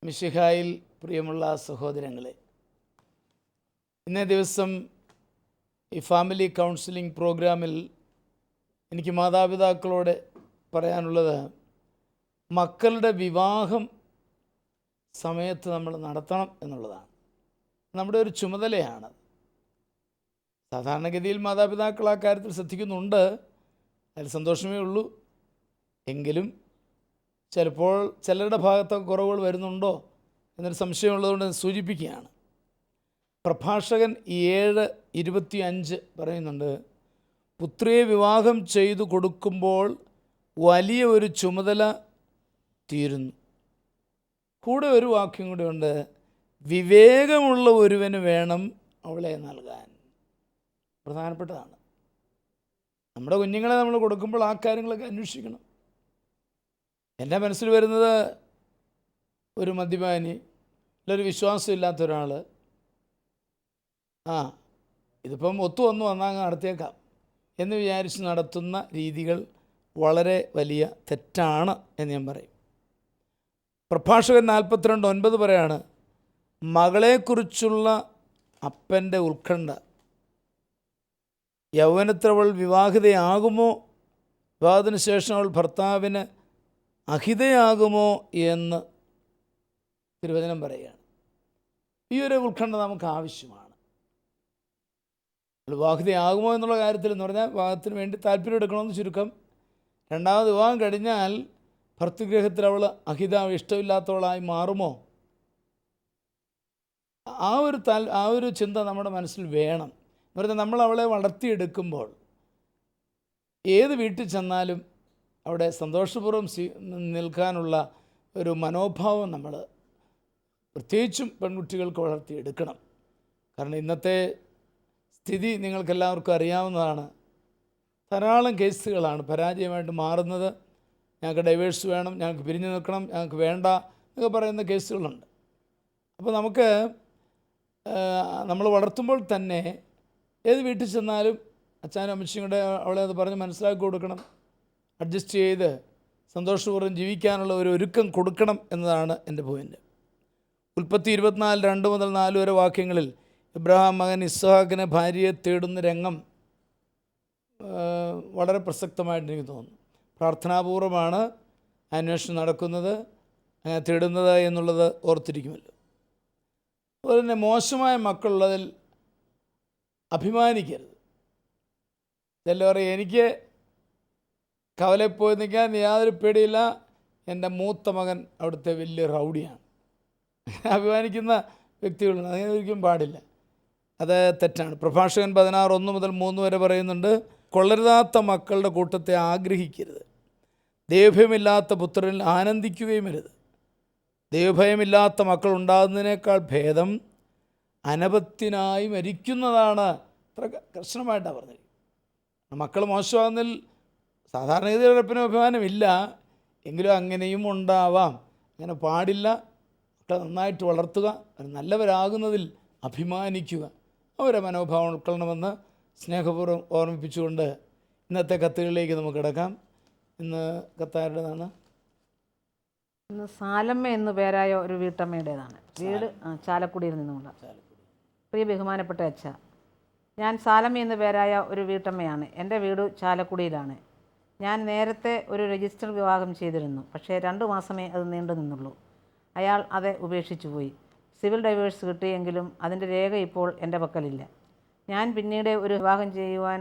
മിശിഹായിൽ പ്രിയമുള്ള സഹോദരങ്ങളെ, ഇന്നേ ദിവസം ഈ ഫാമിലി കൗൺസിലിംഗ് പ്രോഗ്രാമിൽ എനിക്ക് മാതാപിതാക്കളോട് പറയാനുള്ളത്, മക്കളുടെ വിവാഹം സമയത്ത് നമ്മൾ നടത്തണം എന്നുള്ളതാണ്. നമ്മുടെ ഒരു ചുമതലയാണ്. സാധാരണഗതിയിൽ മാതാപിതാക്കൾ ആ കാര്യത്തിൽ ശ്രദ്ധിക്കുന്നുണ്ട്, അതിൽ സന്തോഷമേ ഉള്ളൂ. എങ്കിലും ചിലപ്പോൾ ചിലരുടെ ഭാഗത്തൊക്കെ കുറവുകൾ വരുന്നുണ്ടോ എന്നൊരു സംശയമുള്ളതുകൊണ്ട് സൂചിപ്പിക്കുകയാണ്. പ്രഭാഷകൻ 7:25 പറയുന്നുണ്ട്, പുത്രിയെ വിവാഹം ചെയ്തു കൊടുക്കുമ്പോൾ വലിയ ഒരു ചുമതല തീരുന്നു. കൂടെ ഒരു വാക്യം കൂടെ ഉണ്ട്, വിവേകമുള്ള ഒരുവന് വേണം അവളെ നൽകാൻ. പ്രധാനപ്പെട്ടതാണ്. നമ്മുടെ കുഞ്ഞുങ്ങളെ നമ്മൾ കൊടുക്കുമ്പോൾ ആ കാര്യങ്ങളൊക്കെ അന്വേഷിക്കണം. എൻ്റെ മനസ്സിൽ വരുന്നത്, ഒരു മദ്യപാനി ഒരു വിശ്വാസമില്ലാത്ത ഒരാൾ ഇതിപ്പം ഒത്തുവന്നു വന്നാൽ നടത്തിയേക്കാം എന്ന് വിചാരിച്ച് നടത്തുന്ന രീതികൾ വളരെ വലിയ തെറ്റാണ് എന്ന് ഞാൻ പറയും. പ്രഭാഷകൻ 42:9 പറയാണ്, മകളെക്കുറിച്ചുള്ള അപ്പൻ്റെ ഉത്കണ്ഠ, യൗവനത്തിൽ അവൾ വിവാഹിതയാകുമോ, വിവാഹത്തിന് ശേഷം അവൾ ഭർത്താവിന് അഹിതയാകുമോ എന്ന് തിരുവചനം പറയുകയാണ്. ഈ ഒരു ഉത്കണ്ഠ നമുക്ക് ആവശ്യമാണ്. വിവാഹിതയാകുമോ എന്നുള്ള കാര്യത്തിൽ എന്ന് പറഞ്ഞാൽ വിവാഹത്തിന് വേണ്ടി താല്പര്യം എടുക്കണമെന്ന് ചുരുക്കം. രണ്ടാമത് വിവാഹം കഴിഞ്ഞാൽ ഭർതൃഗ്രഹത്തിൽ അവൾ ഇഷ്ടമില്ലാത്തവളായി മാറുമോ, ആ ഒരു ചിന്ത നമ്മുടെ മനസ്സിൽ വേണം. എന്ന് പറഞ്ഞാൽ നമ്മൾ അവളെ വളർത്തിയെടുക്കുമ്പോൾ ഏത് വീട്ടിൽ ചെന്നാലും അവിടെ സന്തോഷപൂർവ്വം നിൽക്കാനുള്ള ഒരു മനോഭാവം നമ്മൾ പ്രത്യേകിച്ചും പെൺകുട്ടികൾക്ക് വളർത്തിയെടുക്കണം. കാരണം ഇന്നത്തെ സ്ഥിതി നിങ്ങൾക്കെല്ലാവർക്കും അറിയാവുന്നതാണ്. ധാരാളം കേസുകളാണ് പരാജയമായിട്ട് മാറുന്നത്. ഞങ്ങൾക്ക് ഡൈവേഴ്സ് വേണം, ഞങ്ങൾക്ക് പിരിഞ്ഞു നിൽക്കണം, ഞങ്ങൾക്ക് വേണ്ട എന്നൊക്കെ പറയുന്ന കേസുകളുണ്ട്. അപ്പോൾ നമുക്ക് നമ്മൾ വളർത്തുമ്പോൾ തന്നെ ഏത് വീട്ടിൽ ചെന്നാലും അച്ഛനും അമ്മച്ചിയും കൂടെ അവളെ അത് പറഞ്ഞ് മനസ്സിലാക്കി കൊടുക്കണം. അഡ്ജസ്റ്റ് ചെയ്ത് സന്തോഷപൂർവ്വം ജീവിക്കാനുള്ള ഒരു ഒരുക്കം കൊടുക്കണം എന്നതാണ് എൻ്റെ പോയിൻ്റ്. ഉൽപ്പത്തി 24:2-4 വരെ വാക്യങ്ങളിൽ ഇബ്രാഹാം മകൻ ഇസ്ഹാക്കിനെ ഭാര്യയെ തേടുന്ന രംഗം വളരെ പ്രസക്തമായിട്ട് എനിക്ക് തോന്നുന്നു. പ്രാർത്ഥനാപൂർവമാണ് അന്വേഷണം നടക്കുന്നത്, തേടുന്നത് എന്നുള്ളത് ഓർത്തിരിക്കുമല്ലോ. അതുപോലെ തന്നെ മോശമായ മക്കളുള്ളതിൽ അഭിമാനിക്കരുത്. ഇതെല്ലാം പറയും, എനിക്ക് കവലയിൽ പോയി നിൽക്കാൻ യാതൊരു പേടിയില്ല, എൻ്റെ മൂത്ത മകൻ അവിടുത്തെ വലിയ റൗഡിയാണ്. അഭിമാനിക്കുന്ന വ്യക്തികളുണ്ട്. അങ്ങനെ ഒരിക്കലും പാടില്ല, അത് തെറ്റാണ്. പ്രഭാഷകൻ 16:1-3 വരെ പറയുന്നുണ്ട്, കൊള്ളരുതാത്ത മക്കളുടെ കൂട്ടത്തെ ആഗ്രഹിക്കരുത്, ദൈവഭയമില്ലാത്ത പുത്രനിൽ ആനന്ദിക്കുകയും അരുത്. ദൈവഭയമില്ലാത്ത മക്കൾ ഉണ്ടാകുന്നതിനേക്കാൾ ഭേദം അനപത്യനായി മരിക്കുന്നതാണ്. അത്ര കർശനമായിട്ടാണ് പറഞ്ഞിരിക്കുന്നത്. മക്കൾ മോശമാകുന്നതിൽ സാധാരണഗതിയിൽ ഉറപ്പിനും അഭിമാനമില്ല, എങ്കിലും അങ്ങനെയും ഉണ്ടാവാം. അങ്ങനെ പാടില്ല. മക്കളെ നന്നായിട്ട് വളർത്തുക, നല്ലവരാകുന്നതിൽ അഭിമാനിക്കുക, അവരെ മനോഭാവം ഉൾക്കൊള്ളണമെന്ന് സ്നേഹപൂർവ്വം ഓർമ്മിപ്പിച്ചുകൊണ്ട് ഇന്നത്തെ കത്തുകളിലേക്ക് നമുക്ക് കിടക്കാം. ഇന്ന് കത്താരുടേതാണ്. ഇന്ന് സാലമ്മ എന്നു പേരായ ഒരു വീട്ടമ്മയുടേതാണ്. വീട് ചാലക്കുടിയിൽ നിന്നുമുള്ള. പ്രിയ ബഹുമാനപ്പെട്ട അച്ഛ, ഞാൻ സാലമ്മ എന്നു പേരായ ഒരു വീട്ടമ്മയാണ്. എൻ്റെ വീട് ചാലക്കുടിയിലാണ്. ഞാൻ നേരത്തെ ഒരു രജിസ്റ്റർ വിവാഹം ചെയ്തിരുന്നു. പക്ഷേ 2 മാസമേ അത് നീണ്ടു നിന്നുള്ളൂ. അയാൾ അത് ഉപേക്ഷിച്ചു പോയി. സിവിൽ ഡൈവേഴ്സ് കിട്ടിയെങ്കിലും അതിൻ്റെ രേഖ ഇപ്പോൾ എൻ്റെ പക്കലില്ല. ഞാൻ പിന്നീട് ഒരു വിവാഹം ചെയ്യുവാൻ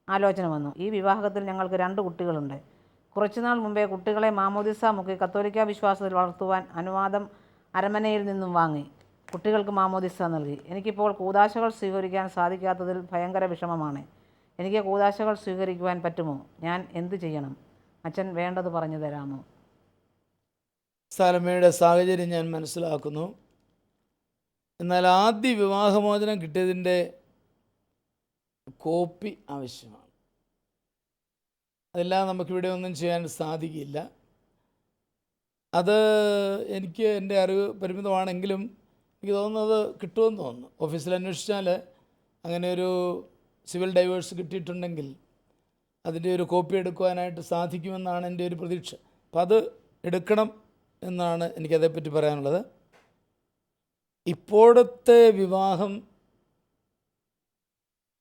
ആലോചന വന്നു. ഈ വിവാഹത്തിൽ ഞങ്ങൾക്ക് 2 കുട്ടികളുണ്ട്. കുറച്ചുനാൾ മുമ്പേ കുട്ടികളെ മാമോദിസ മുക്കി കത്തോലിക്ക വിശ്വാസത്തിൽ വളർത്തുവാൻ അനുവാദം അരമനയിൽ നിന്നും വാങ്ങി. കുട്ടികൾക്ക് മാമോദിസ നൽകി. എനിക്കിപ്പോൾ കൂദാശകൾ സ്വീകരിക്കാൻ സാധിക്കാത്തതിൽ ഭയങ്കര വിഷമമാണ്. എനിക്ക് കൂദാശകൾ സ്വീകരിക്കുവാൻ പറ്റുമോ? ഞാൻ എന്ത് ചെയ്യണം? അച്ഛൻ വേണ്ടത് പറഞ്ഞു തരാമോ? സാലമ്മയുടെ സാഹചര്യം ഞാൻ മനസ്സിലാക്കുന്നു. എന്നാൽ ആദ്യ വിവാഹമോചനം കിട്ടിയതിൻ്റെ കോപ്പി ആവശ്യമാണ്. അതെല്ലാം നമുക്കിവിടെ ഒന്നും ചെയ്യാൻ സാധിക്കില്ല. അത് എനിക്ക് എൻ്റെ അറിവ് പരിമിതമാണെങ്കിലും എനിക്ക് തോന്നുന്നത് കിട്ടുമെന്ന് തോന്നുന്നു. ഓഫീസിൽ അന്വേഷിച്ചാൽ അങ്ങനെ ഒരു സിവിൽ ഡൈവേഴ്സ് കിട്ടിയിട്ടുണ്ടെങ്കിൽ അതിൻ്റെ ഒരു കോപ്പി എടുക്കുവാനായിട്ട് സാധിക്കുമെന്നാണ് എൻ്റെ ഒരു പ്രതീക്ഷ. അപ്പോൾ അത് എടുക്കണം എന്നാണ് എനിക്കതേപ്പറ്റി പറയാനുള്ളത്. ഇപ്പോഴത്തെ വിവാഹം,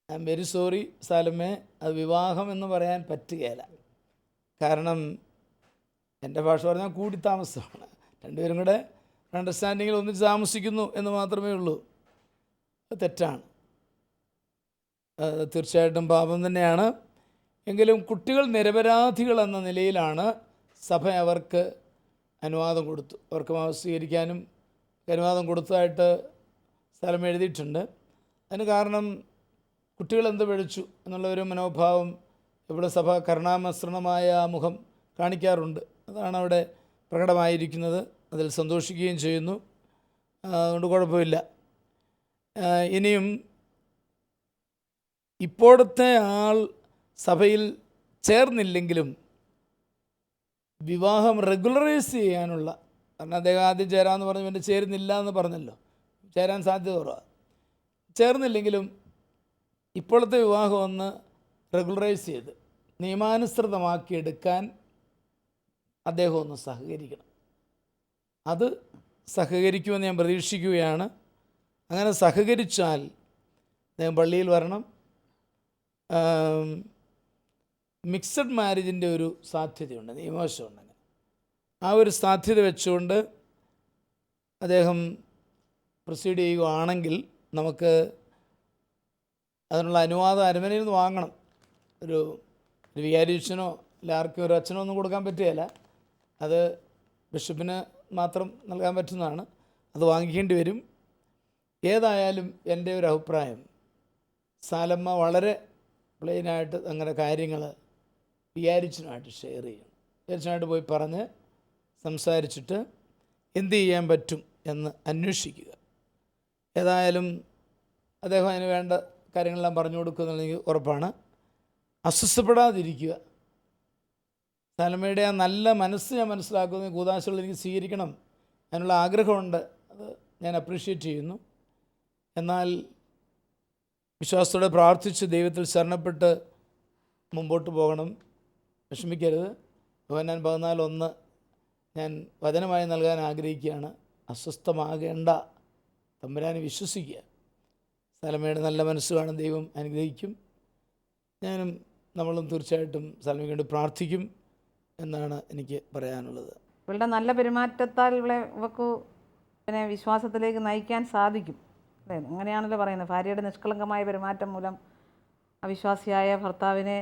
ഐ എം വെരി സോറി സാലമേ, അത് വിവാഹം എന്ന് പറയാൻ പറ്റുകയില്ല. കാരണം എൻ്റെ ഭാഷ പറഞ്ഞാൽ കൂടി താമസമാണ്. രണ്ടുപേരും കൂടെ അണ്ടർസ്റ്റാൻഡിങ്ങിൽ ഒന്നിച്ച് താമസിക്കുന്നു എന്ന് മാത്രമേ ഉള്ളൂ. അത് തെറ്റാണ്, തീർച്ചയായിട്ടും പാപം തന്നെയാണ്. എങ്കിലും കുട്ടികൾ നിരപരാധികൾ എന്ന നിലയിലാണ് സഭ അവർക്ക് അനുവാദം കൊടുത്തു. അവർക്ക് സ്വീകരിക്കാനും അനുവാദം കൊടുത്തതായിട്ട് സ്ഥലം എഴുതിയിട്ടുണ്ട്. അതിന് കാരണം കുട്ടികൾ എന്ത് പഠിച്ചു എന്നുള്ള ഒരു മനോഭാവം ഇവിടെ സഭ കരുണാമസൃണമായ മുഖം കാണിക്കാറുണ്ട്. അതാണ് അവിടെ പ്രകടമായിരിക്കുന്നത്. അതിൽ സന്തോഷിക്കുകയും ചെയ്യുന്നു. അതുകൊണ്ട് കുഴപ്പമില്ല. ഇനിയും ഇപ്പോഴത്തെ ആൾ സഭയിൽ ചേർന്നില്ലെങ്കിലും വിവാഹം റെഗുലറൈസ് ചെയ്യാനുള്ള, കാരണം അദ്ദേഹം ആദ്യം ചേരാമെന്ന് പറഞ്ഞു, പിന്നെ ചേരുന്നില്ല എന്ന് പറഞ്ഞല്ലോ, ചേരാൻ സാധ്യത കുറവാണ്. ചേർന്നില്ലെങ്കിലും ഇപ്പോഴത്തെ വിവാഹം ഒന്ന് റെഗുലറൈസ് ചെയ്ത് നിയമാനുസൃതമാക്കിയെടുക്കാൻ അദ്ദേഹം ഒന്ന് സഹകരിക്കണം. അത് സഹകരിക്കുമെന്ന് ഞാൻ പ്രതീക്ഷിക്കുകയാണ്. അങ്ങനെ സഹകരിച്ചാൽ അദ്ദേഹം പള്ളിയിൽ വരണം. മിക്സഡ് മാരേജിൻ്റെ ഒരു സാധ്യതയുണ്ട്, നിയമവശമുണ്ട്. അങ്ങനെ ആ ഒരു സാധ്യത വെച്ചുകൊണ്ട് അദ്ദേഹം പ്രൊസീഡ് ചെയ്യുകയാണെങ്കിൽ നമുക്ക് അതിനുള്ള അനുവാദം അരമനയിൽ നിന്ന് വാങ്ങണം. ഒരു വികാരിയച്ഛനോ അല്ല ആർക്കും ഒരു അച്ഛനോ ഒന്നും കൊടുക്കാൻ പറ്റുകയില്ല. അത് ബിഷപ്പിന് മാത്രം നൽകാൻ പറ്റുന്നതാണ്. അത് വാങ്ങിക്കേണ്ടി വരും. ഏതായാലും എൻ്റെ ഒരു അഭിപ്രായം, സാലമ്മ വളരെ പ്ലെയിനായിട്ട് അങ്ങനെ കാര്യങ്ങൾ വികാരിച്ചനുമായിട്ട് ഷെയർ ചെയ്യണം. വികാരിച്ചനായിട്ട് പോയി പറഞ്ഞ് സംസാരിച്ചിട്ട് എന്ത് ചെയ്യാൻ പറ്റും എന്ന് അന്വേഷിക്കുക. ഏതായാലും അദ്ദേഹം അതിന് വേണ്ട കാര്യങ്ങളെല്ലാം പറഞ്ഞു കൊടുക്കുമെന്നുള്ള എനിക്ക് ഉറപ്പാണ്. അസ്വസ്ഥപ്പെടാതിരിക്കുക. സാലമ്മയുടെ ആ നല്ല മനസ്സ് ഞാൻ മനസ്സിലാക്കുന്നു. കൂദാശകൾ എനിക്ക് സ്വീകരിക്കണം അതിനുള്ള ആഗ്രഹമുണ്ട്. അത് ഞാൻ അപ്രീഷിയേറ്റ് ചെയ്യുന്നു. എന്നാൽ വിശ്വാസത്തോടെ പ്രാർത്ഥിച്ച് ദൈവത്തിൽ ശരണപ്പെട്ട് മുമ്പോട്ട് പോകണം. വിഷമിക്കരുത്. യോഹന്നാൻ 14:1 ഞാൻ വചനമായി നൽകാൻ ആഗ്രഹിക്കുകയാണ്. അസ്വസ്ഥമാകേണ്ട, തമ്പുരാനെ വിശ്വസിക്കുക. സലമയുടെ നല്ല മനസ്സ് കാണും, ദൈവം അനുഗ്രഹിക്കും. ഞാനും നമ്മളും തീർച്ചയായിട്ടും സലമയ്ക്ക് വേണ്ടി പ്രാർത്ഥിക്കും എന്നാണ് എനിക്ക് പറയാനുള്ളത്. ഇവളുടെ നല്ല പെരുമാറ്റത്താൽ ഇവക്ക് പിന്നെ വിശ്വാസത്തിലേക്ക് നയിക്കാൻ സാധിക്കും അല്ലേ? അങ്ങനെയാണല്ലോ പറയുന്നത്. ഭാര്യയുടെ നിഷ്കളങ്കമായ പെരുമാറ്റം മൂലം അവിശ്വാസിയായ ഭർത്താവിനെ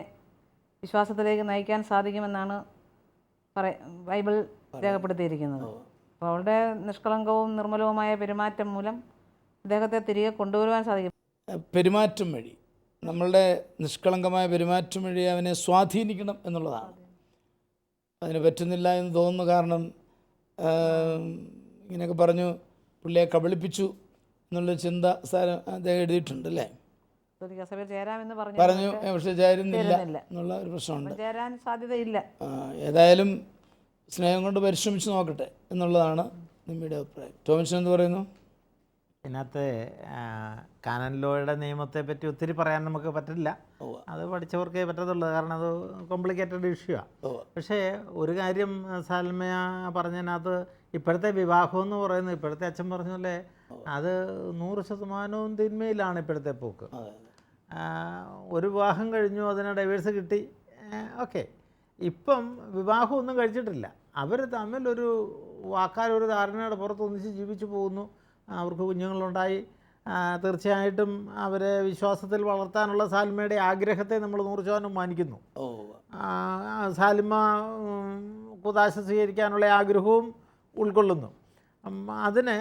വിശ്വാസത്തിലേക്ക് നയിക്കാൻ സാധിക്കുമെന്നാണ് ബൈബിൾ രേഖപ്പെടുത്തിയിരിക്കുന്നത്. അപ്പോൾ അവളുടെ നിഷ്കളങ്കവും നിർമ്മലവുമായ പെരുമാറ്റം മൂലം അദ്ദേഹത്തെ തിരികെ കൊണ്ടുവരുവാൻ സാധിക്കും. പെരുമാറ്റം വഴി, നമ്മളുടെ നിഷ്കളങ്കമായ പെരുമാറ്റം വഴി അവനെ സ്വാധീനിക്കണം എന്നുള്ളതാണ്. അതിന് പറ്റുന്നില്ല എന്ന് തോന്നുന്നു. കാരണം ഇങ്ങനെയൊക്കെ പറഞ്ഞു പുള്ളിയെ കബളിപ്പിച്ചു എന്നുള്ള ചിന്ത അദ്ദേഹം എഴുതിയിട്ടുണ്ട് അല്ലേ? പറഞ്ഞു, പക്ഷെ ചേരുന്നില്ല എന്നുള്ള ഒരു പ്രശ്നമുണ്ട്. ചേരാൻ സാധ്യതയില്ല. ഏതായാലും സ്നേഹം കൊണ്ട് പരിശ്രമിച്ച് നോക്കട്ടെ എന്നുള്ളതാണ് നിമ്മിയുടെ അഭിപ്രായം. ടോമിച്ചൻ എന്ത് പറയുന്നു? ഇതിനകത്ത് കാനൻ ലോയുടെ നിയമത്തെ പറ്റി ഒത്തിരി പറയാൻ നമുക്ക് പറ്റില്ല. അത് പഠിച്ചവർക്കേ പറ്റത്തുള്ളൂ. കാരണം അത് കോംപ്ലിക്കേറ്റഡ് ഇഷ്യൂ ആണ്. പക്ഷേ ഒരു കാര്യം സാൽമയ പറഞ്ഞതിനകത്ത്, ഇപ്പോഴത്തെ വിവാഹം എന്ന് പറയുന്നത്, ഇപ്പോഴത്തെ അച്ഛൻ പറഞ്ഞ പോലെ അത് 100% തിന്മയിലാണ് ഇപ്പോഴത്തെ പോക്ക്. ഒരു വിവാഹം കഴിഞ്ഞു, അതിന് ഡൈവേഴ്സ് കിട്ടി, ഓക്കെ. ഇപ്പം വിവാഹമൊന്നും കഴിച്ചിട്ടില്ല. അവർ തമ്മിലൊരു വാക്കാലൊരു ധാരണയുടെ പുറത്ത് ഒന്നിച്ച് ജീവിച്ചു പോകുന്നു. അവർക്ക് കുഞ്ഞുങ്ങളുണ്ടായി. തീർച്ചയായിട്ടും അവരെ വിശ്വാസത്തിൽ വളർത്താനുള്ള സാൽമയുടെ ആഗ്രഹത്തെ നമ്മൾ 100% മാനിക്കുന്നു. സാലിമ കുദാശ സ്വീകരിക്കാനുള്ള ആഗ്രഹവും ഉൾക്കൊള്ളുന്നു. അതിന്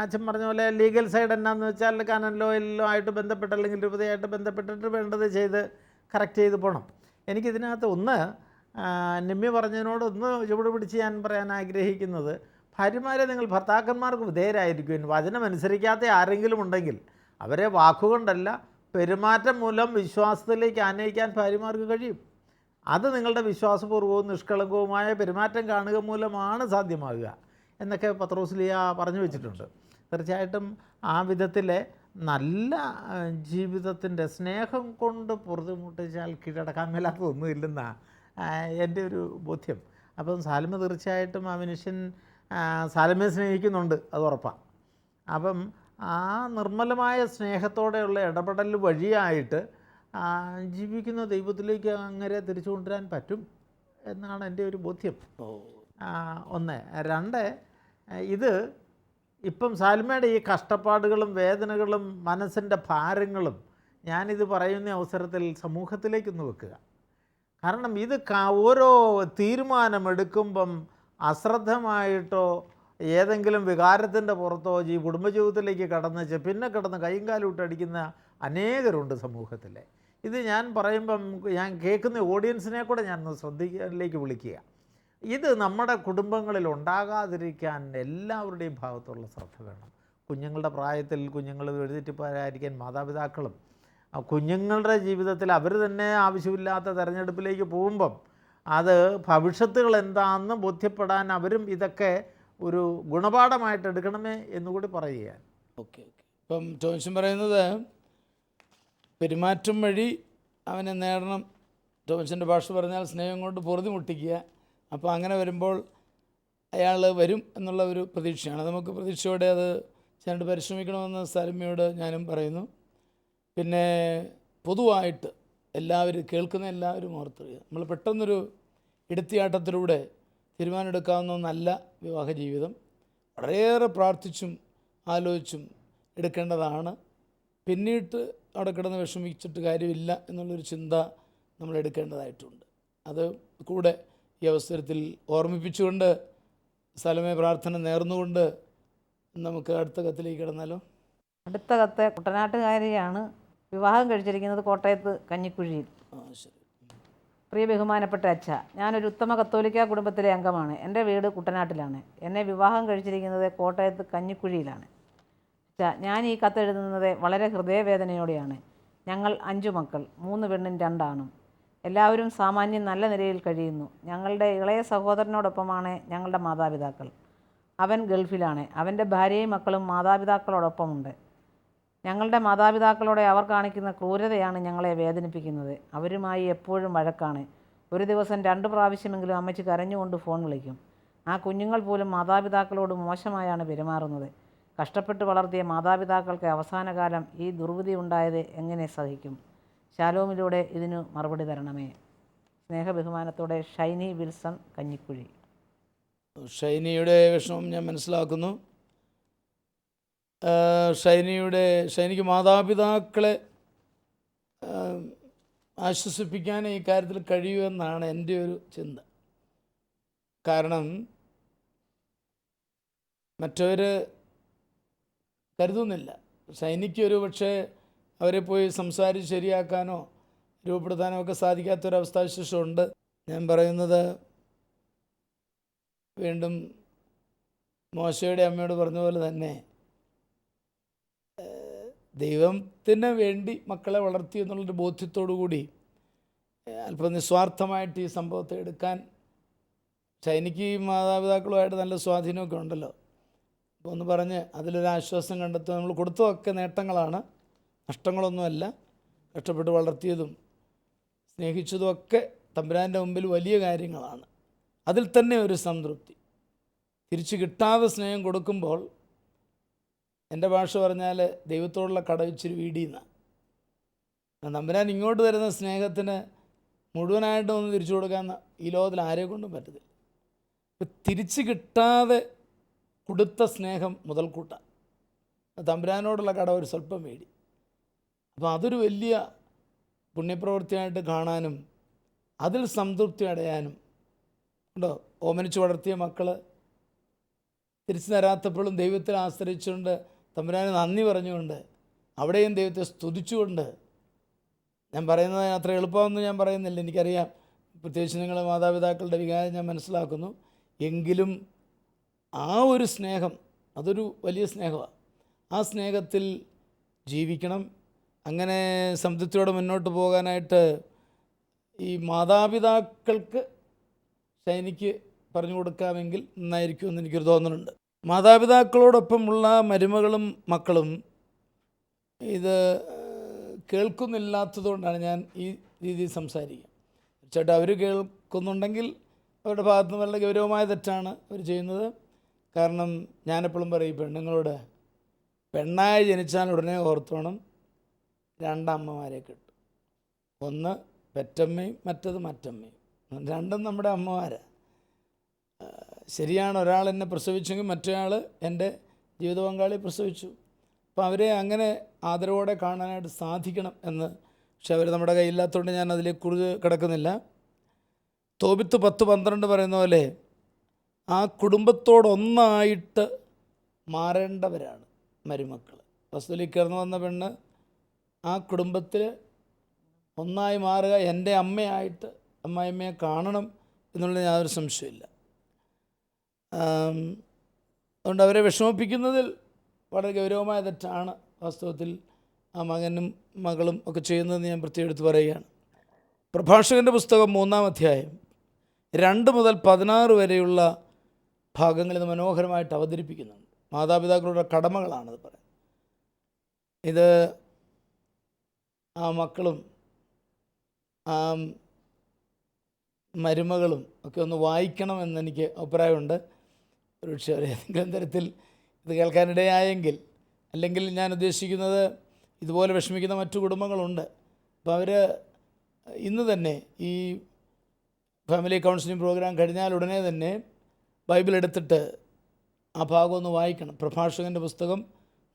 അച്ഛൻ പറഞ്ഞ പോലെ ലീഗൽ സൈഡ് എന്നാന്ന് വെച്ചാൽ കാനൻ ലോയിലോ ആയിട്ട് ബന്ധപ്പെട്ട് അല്ലെങ്കിൽ രൂപതയായിട്ട് ബന്ധപ്പെട്ടിട്ട് വേണ്ടത് ചെയ്ത് കറക്റ്റ് ചെയ്ത് പോകണം. എനിക്കിതിനകത്ത് ഒന്ന് നിമ്മി പറഞ്ഞതിനോട് ഒന്ന് ചുവട് പിടിച്ച് ഞാൻ പറയാൻ ആഗ്രഹിക്കുന്നത്, ഭാര്യമാരെ നിങ്ങൾ ഭർത്താക്കന്മാർക്ക് വിധേയരായിരിക്കും. വചനമനുസരിക്കാത്ത ആരെങ്കിലും ഉണ്ടെങ്കിൽ അവരെ വാക്കുകൊണ്ടല്ല പെരുമാറ്റം മൂലം വിശ്വാസത്തിലേക്ക് ആനയിക്കാൻ ഭാര്യമാർക്ക് കഴിയും. അത് നിങ്ങളുടെ വിശ്വാസപൂർവ്വവും നിഷ്കളങ്കവുമായ പെരുമാറ്റം കാണുക മൂലമാണ് സാധ്യമാകുക എന്നൊക്കെ പത്രോസ്ലിയ പറഞ്ഞു വെച്ചിട്ടുണ്ട്. തീർച്ചയായിട്ടും ആ വിധത്തിലെ നല്ല ജീവിതത്തിൻ്റെ സ്നേഹം കൊണ്ട് പൊറുതിമുട്ടിച്ചാൽ കീഴടക്കാൻ മേലാത്തതൊന്നുമില്ലെന്നാണ് എൻ്റെ ഒരു ബോധ്യം. അപ്പം സാലിമ തീർച്ചയായിട്ടും ആ മനുഷ്യൻ സാലമയെ സ്നേഹിക്കുന്നുണ്ട്, അത് ഉറപ്പാണ്. അപ്പം ആ നിർമ്മലമായ സ്നേഹത്തോടെയുള്ള ഇടപെടൽ വഴിയായിട്ട് ജീവിക്കുന്ന ദൈവത്തിലേക്ക് അങ്ങനെ തിരിച്ചു കൊണ്ടുവരാൻ പറ്റും എന്നാണ് എൻ്റെ ഒരു ബോധ്യം. ഒന്ന്. രണ്ട്, ഇത് ഇപ്പം സാൽമയുടെ ഈ കഷ്ടപ്പാടുകളും വേദനകളും മനസ്സിൻ്റെ ഭാരങ്ങളും ഞാനിത് പറയുന്ന അവസരത്തിൽ സമൂഹത്തിലേക്കൊന്ന് വെക്കുക. കാരണം ഇത് ഓരോ തീരുമാനമെടുക്കുമ്പം അശ്രദ്ധമായിട്ടോ ഏതെങ്കിലും വികാരത്തിൻ്റെ പുറത്തോ കുടുംബജീവിതത്തിലേക്ക് പിന്നെ കൈയും കാലും ഇട്ടടിക്കുന്ന അനേകരുണ്ട് സമൂഹത്തിൽ. ഇത് ഞാൻ പറയുമ്പം ഞാൻ കേൾക്കുന്ന ഓഡിയൻസിനെ കൂടെ ഞാൻ ശ്രദ്ധയിലേക്ക് വിളിക്കുക. ഇത് നമ്മുടെ കുടുംബങ്ങളിൽ ഉണ്ടാകാതിരിക്കാൻ എല്ലാവരുടെയും ഭാഗത്തുള്ള ശ്രദ്ധ വേണം. കുഞ്ഞുങ്ങളുടെ പ്രായത്തിൽ കുഞ്ഞുങ്ങൾ എഴുതിറ്റിപ്പോരായിരിക്കാൻ മാതാപിതാക്കളും കുഞ്ഞുങ്ങളുടെ ജീവിതത്തിൽ അവർ തന്നെ ആവശ്യമില്ലാത്ത തെരഞ്ഞെടുപ്പിലേക്ക് പോകുമ്പം അത് ഭവിഷ്യത്തുകൾ എന്താണെന്ന് ബോധ്യപ്പെടാൻ അവരും ഇതൊക്കെ ഒരു ഗുണപാഠമായിട്ട് എടുക്കണമേ എന്നുകൂടി പറയുക. ഓക്കെ. ഇപ്പം ടോമിച്ചൻ പറയുന്നത് പെരുമാറ്റം വഴി അവനെ നേടണം. ടോമിച്ചൻ്റെ ഭാഷ പറഞ്ഞാൽ സ്നേഹം കൊണ്ട് പൊറുതി മുട്ടിക്കുക. അപ്പോൾ അങ്ങനെ വരുമ്പോൾ അയാൾ വരും എന്നുള്ള ഒരു പ്രതീക്ഷയാണ്. നമുക്ക് പ്രതീക്ഷയോടെ അത് ചെയ്യാനായിട്ട് പരിശ്രമിക്കണമെന്ന് സാലമ്മയോട് ഞാനും പറയുന്നു. പിന്നെ പൊതുവായിട്ട് എല്ലാവരും കേൾക്കുന്ന എല്ലാവരും ഓർത്തറിയുക, നമ്മൾ പെട്ടെന്നൊരു എടുത്തിയാട്ടത്തിലൂടെ തീരുമാനമെടുക്കാവുന്ന ഒന്നല്ല വിവാഹ ജീവിതം. വളരെയേറെ പ്രാർത്ഥിച്ചും ആലോചിച്ചും എടുക്കേണ്ടതാണ്. പിന്നീട് അവിടെ കിടന്ന് വിഷമിച്ചിട്ട് കാര്യമില്ല എന്നുള്ളൊരു ചിന്ത നമ്മൾ എടുക്കേണ്ടതായിട്ടുണ്ട്. അത് കൂടെ ഈ അവസരത്തിൽ ഓർമ്മിപ്പിച്ചുകൊണ്ട് സലമേ പ്രാർത്ഥന നേർന്നുകൊണ്ട് നമുക്ക് അടുത്ത കത്തിലേക്ക് കിടന്നാലോ. അടുത്ത കത്ത് കുട്ടനാട്ടുകാരിയാണ്. വിവാഹം കഴിച്ചിരിക്കുന്നത് കോട്ടയത്ത് കഞ്ഞിക്കുഴിയിൽ. ശരി. പ്രിയ ബഹുമാനപ്പെട്ട അച്ഛ, ഞാനൊരു ഉത്തമ കത്തോലിക്ക കുടുംബത്തിലെ അംഗമാണ്. എൻ്റെ വീട് കുട്ടനാട്ടിലാണ്. എന്നെ വിവാഹം കഴിച്ചിരിക്കുന്നത് കോട്ടയത്ത് കഞ്ഞിക്കുഴിയിലാണ്. അച്ഛ, ഞാൻ ഈ കത്തെഴുതുന്നത് വളരെ ഹൃദയവേദനയോടെയാണ്. ഞങ്ങൾ 5 മക്കൾ, 3 പെണ്ണും 2 ആണും. എല്ലാവരും സാമാന്യം നല്ല നിലയിൽ കഴിയുന്നു. ഞങ്ങളുടെ ഇളയ സഹോദരനോടൊപ്പമാണ് ഞങ്ങളുടെ മാതാപിതാക്കൾ. അവൻ ഗൾഫിലാണ്. അവൻ്റെ ഭാര്യയും മക്കളും മാതാപിതാക്കളോടൊപ്പമുണ്ട്. ഞങ്ങളുടെ മാതാപിതാക്കളോടെ അവർ കാണിക്കുന്ന ക്രൂരതയാണ് ഞങ്ങളെ വേദനിപ്പിക്കുന്നത്. അവരുമായി എപ്പോഴും വഴക്കാണ്. ഒരു ദിവസം 2 പ്രാവശ്യമെങ്കിലും അമ്മച്ചി കരഞ്ഞുകൊണ്ട് ഫോൺ വിളിക്കും. ആ കുഞ്ഞുങ്ങൾ പോലും മാതാപിതാക്കളോട് മോശമായാണ് പെരുമാറുന്നത്. കഷ്ടപ്പെട്ട് വളർത്തിയ മാതാപിതാക്കൾക്ക് അവസാനകാലം ഈ ദുർവിധി ഉണ്ടായത് എങ്ങനെ സഹിക്കും? ശാലോമിലൂടെ ഇതിനു മറുപടി തരണമേ. സ്നേഹബഹുമാനത്തോടെ ഷൈനി വിൽസൺ, കഞ്ഞിക്കുഴി. ഷൈനിയുടെ വിഷമം ഞാൻ മനസ്സിലാക്കുന്നു. ഷൈനിക്ക് മാതാപിതാക്കളെ ആശ്വസിപ്പിക്കാൻ ഈ കാര്യത്തിൽ കഴിയുമെന്നാണ് എൻ്റെ ഒരു ചിന്ത. കാരണം മറ്റവർ കരുതുന്നില്ല. ഷൈനിക്ക് ഒരു പക്ഷേ അവരെ പോയി സംസാരിച്ച് ശരിയാക്കാനോ രൂപപ്പെടുത്താനോ ഒക്കെ സാധിക്കാത്തൊരവസ്ഥാവിശേഷമുണ്ട്. ഞാൻ പറയുന്നത് വീണ്ടും മോശയുടെ അമ്മയോട് പറഞ്ഞ പോലെ തന്നെ ദൈവത്തിന് വേണ്ടി മക്കളെ വളർത്തി എന്നുള്ളൊരു ബോധ്യത്തോടു കൂടി അല്പം നിസ്വാർത്ഥമായിട്ട് ഈ സംഭവത്തെ എടുക്കാൻ ഷൈനിക്ക് ഈ മാതാപിതാക്കളുമായിട്ട് നല്ല സ്വാധീനമൊക്കെ ഉണ്ടല്ലോ. അപ്പോൾ ഒന്ന് പറഞ്ഞ് അതിലൊരാശ്വാസം കണ്ടെത്തുക. നമ്മൾ കൊടുത്തതൊക്കെ നേട്ടങ്ങളാണ്, നഷ്ടങ്ങളൊന്നുമല്ല. കഷ്ടപ്പെട്ട് വളർത്തിയതും സ്നേഹിച്ചതുമൊക്കെ തമ്പുരാൻ്റെ മുമ്പിൽ വലിയ കാര്യങ്ങളാണ്. അതിൽ തന്നെ ഒരു സംതൃപ്തി. തിരിച്ചു കിട്ടാതെ സ്നേഹം കൊടുക്കുമ്പോൾ എൻ്റെ ഭാഷ പറഞ്ഞാൽ ദൈവത്തോടുള്ള കടവിച്ചിരി വീടിയെന്നാണ്. തമ്പുരാൻ ഇങ്ങോട്ട് തരുന്ന സ്നേഹത്തിന് മുഴുവനായിട്ടും ഒന്ന് തിരിച്ചു കൊടുക്കാൻ ഈ ലോകത്തിൽ ആരെ കൊണ്ടും പറ്റത്തില്ല. ഇപ്പം തിരിച്ചു കിട്ടാതെ കൊടുത്ത സ്നേഹം മുതൽക്കൂട്ടാണ്. തമ്പുരാനോടുള്ള കട ഒരു സ്വല്പം വേടി. അപ്പോൾ അതൊരു വലിയ പുണ്യപ്രവൃത്തിയായിട്ട് കാണാനും അതിൽ സംതൃപ്തി അടയാനും ഉണ്ടോ. ഓമനിച്ച് വളർത്തിയ മക്കൾ തിരിച്ചു തരാത്തപ്പോഴും ദൈവത്തിൽ ആശ്രയിച്ചുകൊണ്ട് തമ്പുരാന് നന്ദി പറഞ്ഞുകൊണ്ട് അവിടെയും ദൈവത്തെ സ്തുതിച്ചുകൊണ്ട്, ഞാൻ പറയുന്നത് അത്ര എളുപ്പമെന്ന് ഞാൻ പറയുന്നില്ല, എനിക്കറിയാം. പ്രത്യേകിച്ച് നിങ്ങളുടെ മാതാപിതാക്കളുടെ വികാരം ഞാൻ മനസ്സിലാക്കുന്നു. എങ്കിലും ആ ഒരു സ്നേഹം അതൊരു വലിയ സ്നേഹമാണ്. ആ സ്നേഹത്തിൽ ജീവിക്കണം. അങ്ങനെ സംതൃപ്തിയോടെ മുന്നോട്ട് പോകാനായിട്ട് ഈ മാതാപിതാക്കൾക്ക് ഷൈനിക്ക് പറഞ്ഞു കൊടുക്കാമെങ്കിൽ നന്നായിരിക്കുമെന്ന് എനിക്കൊരു തോന്നലുണ്ട്. മാതാപിതാക്കളോടൊപ്പമുള്ള മരുമകളും മക്കളും ഇത് കേൾക്കുന്നില്ലാത്തതുകൊണ്ടാണ് ഞാൻ ഈ രീതിയിൽ സംസാരിക്കുക. ചേട്ടാ അവർ കേൾക്കുന്നുണ്ടെങ്കിൽ അവരുടെ ഭാഗത്തു നിന്ന് വളരെ ഗൗരവമായ തെറ്റാണ് അവർ ചെയ്യുന്നത്. കാരണം ഞാനെപ്പോഴും പറയും പെണ്ണുങ്ങളോട്, പെണ്ണായി ജനിച്ചാൽ ഉടനെ ഓർത്തോണം 2 അമ്മമാരെ കിട്ടും. ഒന്ന് പെറ്റമ്മയും മറ്റത് മറ്റമ്മയും. രണ്ടും നമ്മുടെ അമ്മമാരാണ്. ശരിയാണ്, ഒരാൾ എന്നെ പ്രസവിച്ചെങ്കിൽ മറ്റേയാൾ എൻ്റെ ജീവിത പങ്കാളി പ്രസവിച്ചു. അപ്പോൾ അവരെ അങ്ങനെ ആദരവോടെ കാണാനായിട്ട് സാധിക്കണം എന്ന്. പക്ഷെ അവർ നമ്മുടെ കയ്യില്ലാത്തതുകൊണ്ട് ഞാൻ അതിലേക്കുറിച്ച് കിടക്കുന്നില്ല. തോബിത്ത് 10:12 പറയുന്ന പോലെ ആ കുടുംബത്തോടൊന്നായിട്ട് മാറേണ്ടവരാണ് മരുമക്കൾ. വസ്തുവിലേക്ക് കയറുന്നു വന്ന പെണ്ണ് ആ കുടുംബത്തിൽ ഒന്നായി മാറുക, എൻ്റെ അമ്മയായിട്ട് അമ്മായിയമ്മയെ കാണണം എന്നുള്ളത് യാതൊരു സംശയമില്ല. അതുകൊണ്ട് അവരെ വിഷമിപ്പിക്കുന്നതിൽ വളരെ ഗൗരവമായ തെറ്റാണ് വാസ്തവത്തിൽ ആ മകനും മകളും ഒക്കെ ചെയ്യുന്നതെന്ന് ഞാൻ പ്രത്യേകം എടുത്ത് പറയുകയാണ്. പ്രഭാഷകൻ്റെ പുസ്തകം 3-ാം അധ്യായം 2 മുതൽ 16 വരെയുള്ള ഭാഗങ്ങളിൽ മനോഹരമായിട്ട് അവതരിപ്പിക്കുന്നുണ്ട്. മാതാപിതാക്കളുടെ കടമകളാണത് പറയുന്നത്. ഇത് ആ മക്കളും ആ മരുമകളും ഒക്കെ ഒന്ന് വായിക്കണമെന്ന് എനിക്ക് അഭിപ്രായമുണ്ട്. ഒരുപക്ഷെ ഏതെങ്കിലും തരത്തിൽ ഇത് കേൾക്കാനിടയായെങ്കിൽ, അല്ലെങ്കിൽ ഞാൻ ഉദ്ദേശിക്കുന്നത് ഇതുപോലെ വിഷമിക്കുന്ന മറ്റു കുടുംബങ്ങളുണ്ട്. അപ്പോൾ അവർ ഇന്ന് തന്നെ ഈ ഫാമിലി കൗൺസിലിംഗ് പ്രോഗ്രാം കഴിഞ്ഞാൽ ഉടനെ തന്നെ ബൈബിൾ എടുത്തിട്ട് ആ ഭാഗം ഒന്ന് വായിക്കണം. പ്രഭാഷകൻ്റെ പുസ്തകം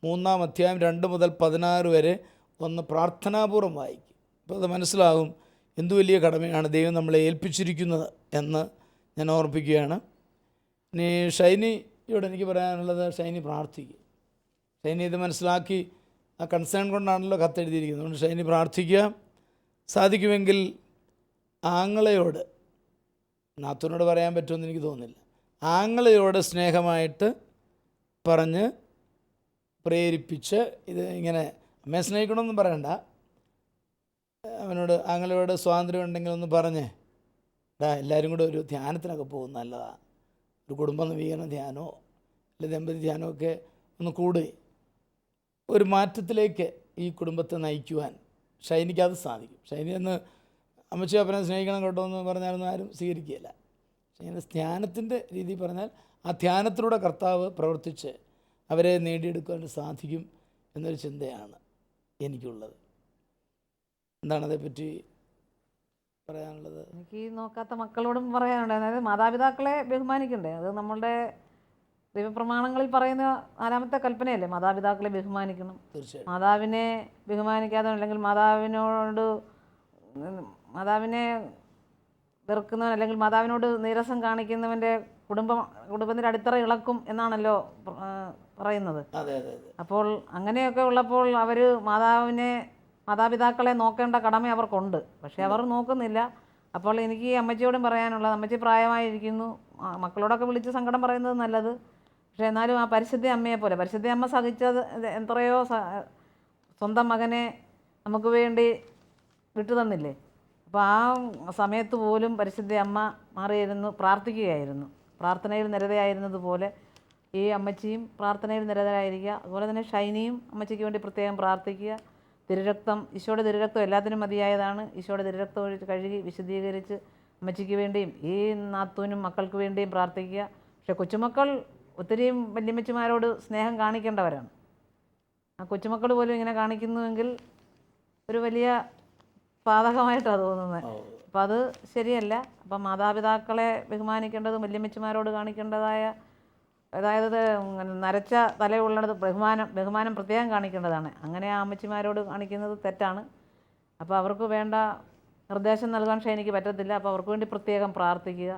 3-ാം അധ്യായം 2 മുതൽ 16 വരെ ഒന്ന് പ്രാർത്ഥനാപൂർവ്വം വായിക്കും. അപ്പോൾ അത് മനസ്സിലാകും എന്തു വലിയ കടമയാണ് ദൈവം നമ്മളെ ഏൽപ്പിച്ചിരിക്കുന്നത് എന്ന് ഞാൻ ഓർമ്മിപ്പിക്കുകയാണ്. ഇനി ഷൈനിയോട് എനിക്ക് പറയാനുള്ളത്, ഷൈനി പ്രാർത്ഥിക്കുക. ഷൈനി ഇത് മനസ്സിലാക്കി ആ കൺസേൺ കൊണ്ടാണല്ലോ കത്തെഴുതിയിരിക്കുന്നത്. അതുകൊണ്ട് ഷൈനി പ്രാർത്ഥിക്കുക. സാധിക്കുമെങ്കിൽ ആങ്ങളയോട്, നാത്തൂനോട് പറയാൻ പറ്റുമെന്ന് എനിക്ക് തോന്നുന്നില്ല, ആങ്ങളയോട് സ്നേഹമായിട്ട് പറഞ്ഞ് പ്രേരിപ്പിച്ച്, ഇത് ഇങ്ങനെ അമ്മയെ സ്നേഹിക്കണമെന്നും പറയണ്ട, അവനോട് ആങ്ങളയോട് സ്വാതന്ത്ര്യം ഉണ്ടെങ്കിൽ ഒന്ന് പറഞ്ഞ്, എല്ലാവരും കൂടെ ഒരു ധ്യാനത്തിനൊക്കെ പോകും, നല്ലതാണ്. ഒരു കുടുംബ നവീകരണ ധ്യാനമോ അല്ലെങ്കിൽ ദമ്പതി ധ്യാനമോ ഒക്കെ ഒന്ന് കൂടുകയും ഒരു മാറ്റത്തിലേക്ക് ഈ കുടുംബത്തെ നയിക്കുവാൻ ഷൈനിക്ക് അത് സാധിക്കും. ഷൈനി എന്ന് അമ്മച്ചി അപ്പനെ സ്നേഹിക്കണം കേട്ടോ എന്ന് പറഞ്ഞാലൊന്നും ആരും സ്വീകരിക്കുകയില്ല. ഷൈനി ധ്യാനത്തിൻ്റെ രീതി പറഞ്ഞാൽ ആ ധ്യാനത്തിലൂടെ കർത്താവ് പ്രവർത്തിച്ച് അവരെ നേടിയെടുക്കാൻ സാധിക്കും എന്നൊരു ചിന്തയാണ് എനിക്കുള്ളത്. എന്താണ് അതേപ്പറ്റി പറയാനുള്ളത്? എനിക്ക് ഈ നോക്കാത്ത മക്കളോടും പറയാനുണ്ട്. അതായത് മാതാപിതാക്കളെ ബഹുമാനിക്കണ്ടേ. അത് നമ്മളുടെ ദൈവപ്രമാണങ്ങളിൽ പറയുന്ന 4-ാമത്തെ കൽപ്പനയല്ലേ, മാതാപിതാക്കളെ ബഹുമാനിക്കണം. തീർച്ചയായും. മാതാവിനെ ബഹുമാനിക്കാതെ അല്ലെങ്കിൽ മാതാവിനെ വെറുക്കുന്നവൻ അല്ലെങ്കിൽ മാതാവിനോട് നീരസം കാണിക്കുന്നവൻ്റെ കുടുംബത്തിൻ്റെ അടിത്തറ ഇളക്കും എന്നാണല്ലോ പറയുന്നത്. അതെ. അപ്പോൾ അങ്ങനെയൊക്കെ ഉള്ളപ്പോൾ അവർ മാതാപിതാക്കളെ നോക്കേണ്ട കടമ അവർക്കുണ്ട്. പക്ഷേ അവർ നോക്കുന്നില്ല. അപ്പോൾ എനിക്ക് അമ്മച്ചിയോടും പറയാനുള്ളത്, അമ്മച്ചി പ്രായമായിരിക്കുന്നു, മക്കളോടൊക്കെ വിളിച്ച് സങ്കടം പറയുന്നത് നല്ലത്. പക്ഷേ എന്നാലും ആ പരിശുദ്ധ അമ്മയെ പോലെ, പരിശുദ്ധ അമ്മ സഹിച്ചത് എത്രയോ സ്വന്തം മകനെ നമുക്ക് വേണ്ടി വിട്ടു തന്നില്ലേ. അപ്പോൾ ആ സമയത്ത് പോലും പരിശുദ്ധ അമ്മ മാറിയിരുന്നു, പ്രാർത്ഥിക്കുകയായിരുന്നു, പ്രാർത്ഥനയിൽ നിരതയായിരുന്നതുപോലെ ഈ അമ്മച്ചിയും പ്രാർത്ഥനയിൽ നിരതരായിരിക്കുക. അതുപോലെ തന്നെ ഷൈനിയും അമ്മച്ചിക്ക് വേണ്ടി പ്രത്യേകം പ്രാർത്ഥിക്കുക. തിരുരക്തം, ഈശോയുടെ തിരുരക്തം എല്ലാത്തിനും മതിയായതാണ്. ഈശോയുടെ തിരുരക്തം ഒഴിച്ച് കഴുകി വിശുദ്ധീകരിച്ച് അമ്മച്ചിക്ക് വേണ്ടിയും ഈ നാത്തൂനും മക്കൾക്ക് വേണ്ടിയും പ്രാർത്ഥിക്കുക. പക്ഷേ കൊച്ചുമക്കൾ ഒത്തിരിയും വല്യമ്മച്ചിമാരോട് സ്നേഹം കാണിക്കേണ്ടവരാണ്. ആ കൊച്ചുമക്കൾ പോലും ഇങ്ങനെ കാണിക്കുന്നുവെങ്കിൽ ഒരു വലിയ പാതകമായിട്ടാണ് തോന്നുന്നത്. അപ്പം അത് ശരിയല്ല. അപ്പം മാതാപിതാക്കളെ ബഹുമാനിക്കേണ്ടത് വല്യമ്മച്ചിമാരോട് കാണിക്കേണ്ടതായ, അതായത് നരച്ച തലയുള്ളത് ബഹുമാനം പ്രത്യേകം കാണിക്കേണ്ടതാണ്. അങ്ങനെ ആ അമ്മച്ചിമാരോട് കാണിക്കുന്നത് തെറ്റാണ്. അപ്പോൾ അവർക്ക് വേണ്ട നിർദ്ദേശം നൽകാൻ ഷൈനിക്ക് പറ്റത്തില്ല. അപ്പോൾ അവർക്ക് വേണ്ടി പ്രത്യേകം പ്രാർത്ഥിക്കുക.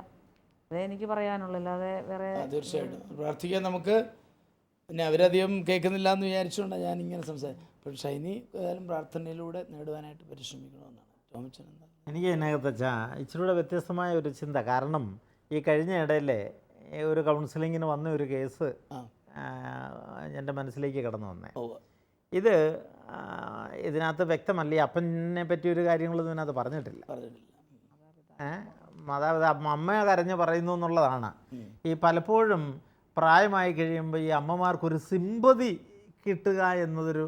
അതേ എനിക്ക് പറയാനുള്ളൂ, അല്ലാതെ വേറെ. തീർച്ചയായിട്ടും പ്രാർത്ഥിക്കാൻ നമുക്ക്. പിന്നെ അവരധികം കേൾക്കുന്നില്ല എന്ന് വിചാരിച്ചുകൊണ്ടാണ് ഞാനിങ്ങനെ സംസാരിക്കും. അപ്പോൾ ഷൈനി ഏതായാലും പ്രാർത്ഥനയിലൂടെ നേടുവാനായിട്ട് പരിശ്രമിക്കണമെന്നാണ്. ടോമിച്ചൻ എന്താ? എനിക്ക് ഇതിനകത്ത് ഇച്ചിരൂടെ വ്യത്യസ്തമായ ഒരു ചിന്ത. കാരണം ഈ കഴിഞ്ഞ ഇടയിലെ ഒരു കൗൺസിലിങ്ങിന് വന്ന ഒരു കേസ് എൻ്റെ മനസ്സിലേക്ക് കടന്നു വന്നേ. ഇത് ഇതിനകത്ത് വ്യക്തമല്ല, ഈ അപ്പനെ പറ്റി ഒരു കാര്യങ്ങളൊന്നും ഇതിനകത്ത് പറഞ്ഞിട്ടില്ല. അമ്മ കരഞ്ഞ് പറയുന്നു എന്നുള്ളതാണ്. ഈ പലപ്പോഴും പ്രായമായി കഴിയുമ്പോൾ ഈ അമ്മമാർക്കൊരു സിമ്പതി കിട്ടുക എന്നതൊരു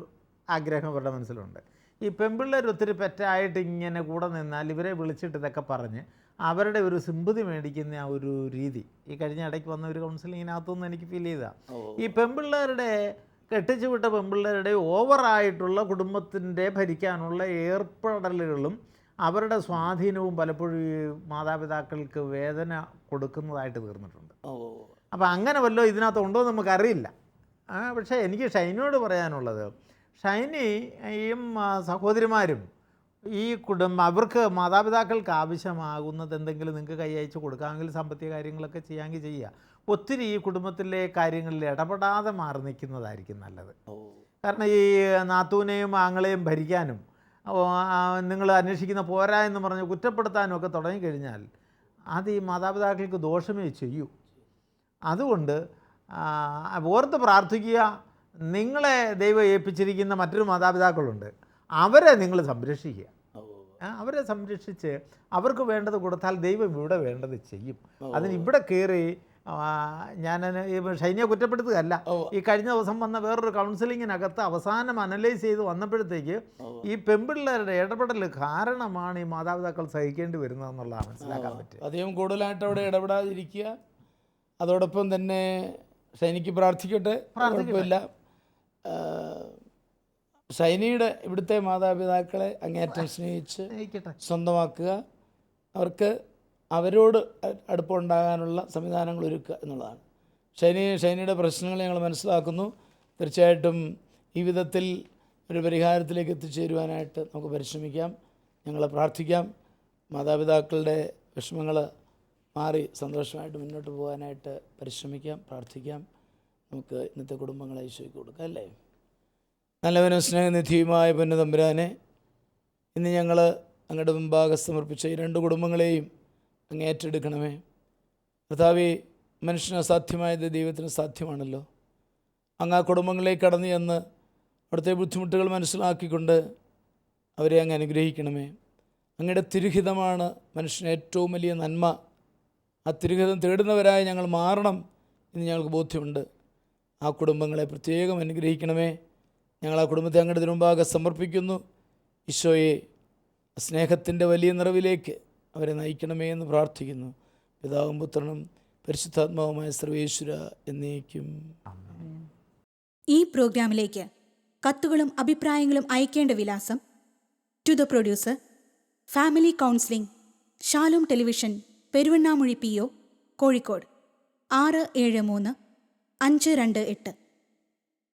ആഗ്രഹം അവരുടെ മനസ്സിലുണ്ട്. ഈ പെൺപിള്ളേർ ഒത്തിരി പെറ്റായിട്ട് ഇങ്ങനെ കൂടെ നിന്നാൽ ഇവരെ വിളിച്ചിട്ട് ഇതൊക്കെ പറഞ്ഞ് അവരുടെ ഒരു സിമ്പതി മേടിക്കുന്ന ആ ഒരു രീതി ഈ കഴിഞ്ഞ ഇടയ്ക്ക് വന്ന ഒരു കൗൺസിലിങ്ങിനകത്തുനിന്ന് എനിക്ക് ഫീൽ ചെയ്താൽ ഈ പെൺപിള്ളേരുടെ കെട്ടിച്ചു വിട്ട പെൺപിള്ളേരുടെ ഓവറായിട്ടുള്ള കുടുംബത്തിൻ്റെ ഭരിക്കാനുള്ള ഏർപ്പെടലുകളും അവരുടെ സ്വാധീനവും പലപ്പോഴും ഈ മാതാപിതാക്കൾക്ക് വേദന കൊടുക്കുന്നതായിട്ട് തീർന്നിട്ടുണ്ട്. അപ്പോൾ അങ്ങനെ വല്ലോ ഇതിനകത്ത് ഉണ്ടോ എന്ന് നമുക്കറിയില്ല. പക്ഷേ എനിക്ക് ഷൈനിയോട് പറയാനുള്ളത്, ഷൈനിയും സഹോദരിമാരും ഈ അവർക്ക് മാതാപിതാക്കൾക്ക് ആവശ്യമാകുന്നത് എന്തെങ്കിലും നിങ്ങൾക്ക് കൈ അയച്ച് കൊടുക്കാമെങ്കിൽ സാമ്പത്തിക കാര്യങ്ങളൊക്കെ ചെയ്യാമെങ്കിൽ ചെയ്യുക. ഒത്തിരി ഈ കുടുംബത്തിലെ കാര്യങ്ങളിൽ ഇടപെടാതെ മാറി നിൽക്കുന്നതായിരിക്കും നല്ലത്. കാരണം ഈ നാത്തൂനെയും ആങ്ങളെയും ഭരിക്കാനും നിങ്ങൾ അന്വേഷിക്കുന്ന പോരാ എന്ന് പറഞ്ഞ് കുറ്റപ്പെടുത്താനും ഒക്കെ തുടങ്ങിക്കഴിഞ്ഞാൽ അത് ഈ മാതാപിതാക്കൾക്ക് ദോഷമേ ചെയ്യൂ. അതുകൊണ്ട് ഓർത്ത് പ്രാർത്ഥിക്കുക. നിങ്ങളെ ദൈവം ഏൽപ്പിച്ചിരിക്കുന്ന മറ്റൊരു മാതാപിതാക്കളുണ്ട്, അവരെ നിങ്ങൾ സംരക്ഷിക്കുക. അവരെ സംരക്ഷിച്ച് അവർക്ക് വേണ്ടത് കൊടുത്താൽ ദൈവം ഇവിടെ വേണ്ടത് ചെയ്യും. അതിന് ഇവിടെ കയറി ഞാൻ ഷൈനിയെ കുറ്റപ്പെടുത്തുകയല്ല. ഈ കഴിഞ്ഞ ദിവസം വന്ന വേറൊരു കൗൺസിലിങ്ങിനകത്ത് അവസാനം അനലൈസ് ചെയ്ത് വന്നപ്പോഴത്തേക്ക് ഈ പെൺപിള്ളേരുടെ ഇടപെടൽ കാരണമാണ് ഈ മാതാപിതാക്കൾ സഹിക്കേണ്ടി വരുന്നതെന്നുള്ളതാണ് മനസ്സിലാക്കാൻ പറ്റും. അധികം കൂടുതലായിട്ട് അവിടെ ഇടപെടാതിരിക്കുക. അതോടൊപ്പം തന്നെ ഷൈനിക്ക് പ്രാർത്ഥിക്കട്ടെ, കുഴപ്പമില്ല. ഷൈനിയുടെ ഇവിടുത്തെ മാതാപിതാക്കളെ അങ്ങേയറ്റം സ്നേഹിച്ച് സ്വന്തമാക്കുക. അവർക്ക് അവരോട് അടുപ്പമുണ്ടാകാനുള്ള സംവിധാനങ്ങൾ ഒരുക്കുക എന്നുള്ളതാണ്. ഷൈനിയുടെ പ്രശ്നങ്ങൾ ഞങ്ങൾ മനസ്സിലാക്കുന്നു. തീർച്ചയായിട്ടും ഈ വിധത്തിൽ ഒരു പരിഹാരത്തിലേക്ക് എത്തിച്ചേരുവാനായിട്ട് നമുക്ക് പരിശ്രമിക്കാം. ഞങ്ങൾ പ്രാർത്ഥിക്കാം. മാതാപിതാക്കളുടെ വിഷമങ്ങൾ മാറി സന്തോഷമായിട്ട് മുന്നോട്ട് പോകാനായിട്ട് പരിശ്രമിക്കാം, പ്രാർത്ഥിക്കാം. നമുക്ക് ഇന്നത്തെ കുടുംബങ്ങളെ ഈശോയ്ക്ക് കൊടുക്കാം, അല്ലേ? നല്ലവനും സ്നേഹനിധിയുമായ പൊന്നുതമ്പുരാനെ, ഇന്ന് ഞങ്ങൾ അങ്ങയുടെ മുമ്പാകെ സമർപ്പിച്ച ഈ 2 കുടുംബങ്ങളെയും അങ്ങ് ഏറ്റെടുക്കണമേ. കർത്താവേ, മനുഷ്യന് അസാധ്യമായത് ദൈവത്തിന് സാധ്യമാണല്ലോ. അങ്ങ് ആ കുടുംബങ്ങളിലേക്ക് കടന്നു ചെന്ന് അവിടുത്തെ ബുദ്ധിമുട്ടുകൾ മനസ്സിലാക്കിക്കൊണ്ട് അവരെ അങ്ങ് അനുഗ്രഹിക്കണമേ. അങ്ങയുടെ തിരുഹിതമാണ് മനുഷ്യന് ഏറ്റവും വലിയ നന്മ. ആ തിരുഹിതം തേടുന്നവരായി ഞങ്ങൾ മാറണം എന്ന് ഞങ്ങൾക്ക് ബോധ്യമുണ്ട്. ആ കുടുംബങ്ങളെ പ്രത്യേകം അനുഗ്രഹിക്കണമേ. ഞങ്ങൾ ആ കുടുംബത്തെ അങ്ങയുടെ തിരുമുമ്പാകെ സമർപ്പിക്കുന്നു. ഈശോയെ, സ്നേഹത്തിൻ്റെ വലിയ നിറവിലേക്ക് അവരെ നയിക്കണമേ എന്ന് പ്രാർത്ഥിക്കുന്നു. പിതാവും പുത്രനും പരിശുദ്ധാത്മാവുമായ സർവേശ്വര എന്നേക്കും. ഈ പ്രോഗ്രാമിലേക്ക് കത്തുകളും അഭിപ്രായങ്ങളും അയക്കേണ്ട വിലാസം: to the producer, family counselling, Shalom television, Peruvannamuzhi PO, Kozhikode 673528.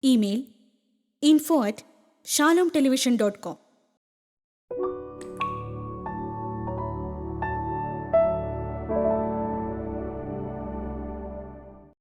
Email info@shalomtelevision.com.